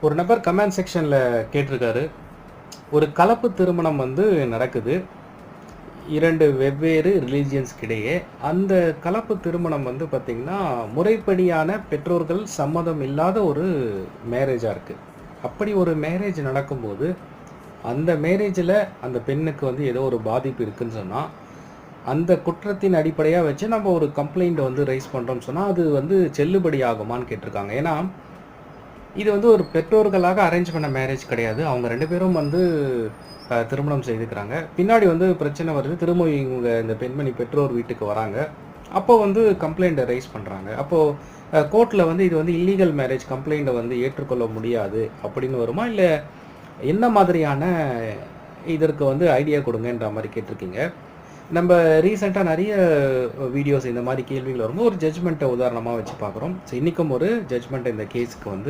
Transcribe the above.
ஒரு நபர் கமெண்ட் செக்ஷன்ல கேட்டிருக்காரு. ஒரு கலப்பு திருமணம் வந்து நடக்குது. 2 வெவ்வேறு ரிலிஜியன்ஸ்க்கு இடையே. அந்த கலப்பு திருமணம் வந்து பார்த்தீங்கன்னா, முறைப்படியான பெற்றோர்கள் சம்மதம் இல்லாத ஒரு மேரேஜா இருக்கு. அப்படி ஒரு மேரேஜ் நடக்கும்போது, அந்த மேரேஜ்ல அந்த பெண்ணுக்கு வந்து ஏதோ ஒரு பாதிப்பு இருக்குன்னு சொன்னா, அந்த குற்றத்தின் அடிப்படையா வச்சு நம்ம ஒரு கம்ப்ளைண்ட் வந்து ரைஸ் பண்றோம்னு சொன்னா, அது வந்து செல்லுபடி ஆகுமான்னு கேட்டிருக்காங்க. ஏன்னா, இது வந்து ஒரு பெற்றோர்களாக அரேஞ்ச் பண்ண மேரேஜ் கிடையாது. அவங்க 2 பேரும் வந்து திருமணம் செய்துக்கிறாங்க. பின்னாடி வந்து பிரச்சனை வருது. திரும்ப இவங்க இந்த பெண்மணி பெற்றோர் வீட்டுக்கு வராங்க. அப்போ வந்து கம்ப்ளைண்ட்ட ரைஸ் பண்றாங்க. அப்போ கோர்ட்ல வந்து இது வந்து இல்லீகல் மேரேஜ் கம்ப்ளைண்ட்ட வந்து ஏற்றுக்கொள்ள முடியாது அப்படின்னு வருமா? இல்ல என்ன மாதிரியான இதற்கு வந்து ஐடியா குடுங்கன்ற மாரி கேட்டிருக்கீங்க. நம்ப ரீசென்ட்டா நெறைய வீடியோஸ் இந்த மாரி கேள்விகள் வரும்போது ஒரு ஜட்ஜ்மெண்ட்ட உதாரணமா வச்சு பார்க்குறோம். ஸோ இன்னைக்கும் ஒரு ஜட்ஜ்மெண்ட் இந்த கேஸ்க்கு வந்து